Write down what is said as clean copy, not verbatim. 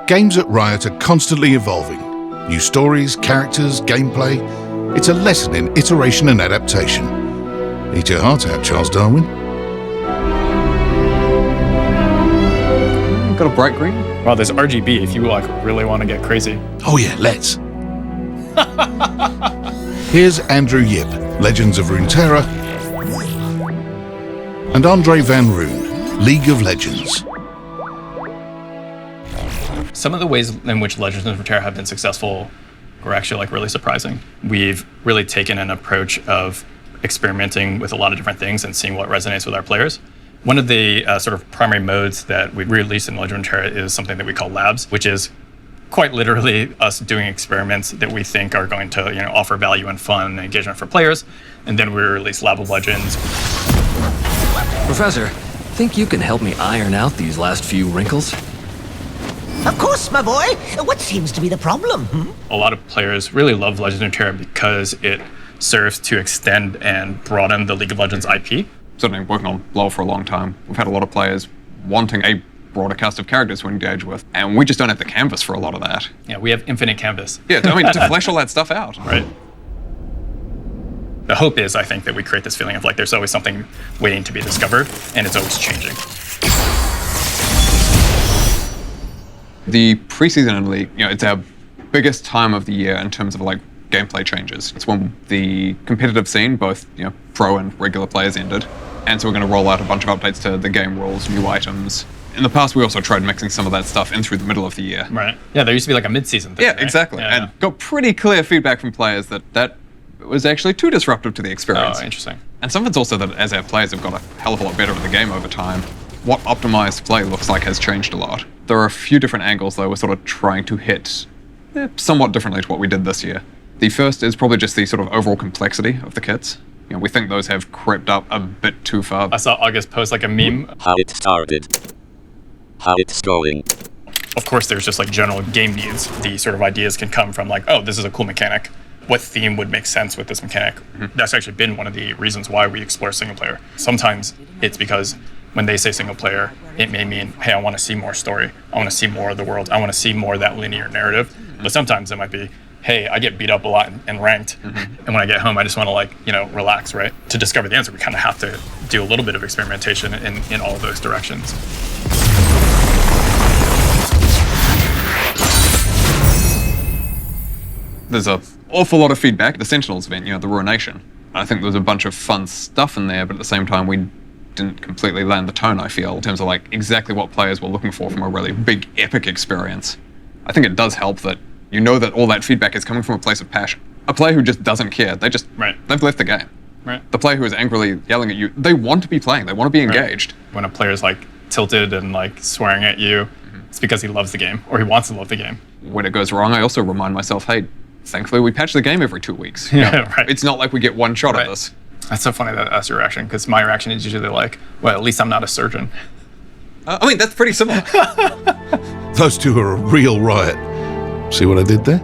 Games at Riot are constantly evolving. New stories, characters, gameplay. It's a lesson in iteration and adaptation. Eat your heart out, Charles Darwin. Got a bright green? Wow, there's RGB if you really want to get crazy. Oh yeah, let's. Here's Andrew Yip, Legends of Runeterra, and Andrei Van Roon, League of Legends. Some of the ways in which Legends of Runeterra have been successful were actually really surprising. We've really taken an approach of experimenting with a lot of different things and seeing what resonates with our players. One of the sort of primary modes that we released in Legends of Runeterra is something that we call labs, which is quite literally us doing experiments that we think are going to offer value and fun and engagement for players. And then we release Lab of Legends. Professor, think you can help me iron out these last few wrinkles? Of course, my boy. What seems to be the problem? A lot of players really love Legends of Runeterra because it serves to extend and broaden the League of Legends IP. Certainly working on LoL for a long time. We've had a lot of players wanting a broader cast of characters to engage with, and we just don't have the canvas for a lot of that. Yeah, we have infinite canvas. Yeah, to flesh all that stuff out. Right. The hope is, I think, that we create this feeling of there's always something waiting to be discovered, and it's always changing. The preseason in League, it's our biggest time of the year in terms of gameplay changes. It's when the competitive scene, both pro and regular players, ended. And so we're going to roll out a bunch of updates to the game rules, new items. In the past, we also tried mixing some of that stuff in through the middle of the year. Right. Yeah, there used to be a mid-season thing. Yeah, right? exactly. Yeah. And got pretty clear feedback from players that was actually too disruptive to the experience. Oh, interesting. And some of it's also that as our players have got a hell of a lot better at the game over time, what optimized play looks like has changed a lot. There are a few different angles, though, we're sort of trying to hit somewhat differently to what we did this year. The first is probably just the sort of overall complexity of the kits. We think those have crept up a bit too far. I saw August post a meme. How it started. How it's going. Of course, there's just general game needs. The sort of ideas can come from oh, this is a cool mechanic. What theme would make sense with this mechanic? Mm-hmm. That's actually been one of the reasons why we explore single player. Sometimes it's because when they say single player, it may mean, hey, I want to see more story. I want to see more of the world. I want to see more of that linear narrative. Mm-hmm. But sometimes it might be, hey, I get beat up a lot in ranked, and when I get home, I just want to relax, right? To discover the answer, we kind of have to do a little bit of experimentation in all of those directions. There's an awful lot of feedback at the Sentinels event, the Ruination. I think there was a bunch of fun stuff in there, but at the same time, we didn't completely land the tone, I feel, in terms of exactly what players were looking for from a really big, epic experience. I think it does help that that all that feedback is coming from a place of passion. A player who just doesn't care, they've left the game. Right. The player who is angrily yelling at you, they want to be playing, they want to be engaged. Right. When a player's tilted and swearing at you, it's because he loves the game, or he wants to love the game. When it goes wrong, I also remind myself, hey, thankfully we patch the game every 2 weeks. Yeah, right. It's not like we get one shot at this. That's so funny that that's your reaction, because my reaction is usually well, at least I'm not a surgeon. That's pretty similar. Those two are a real riot. See what I did there?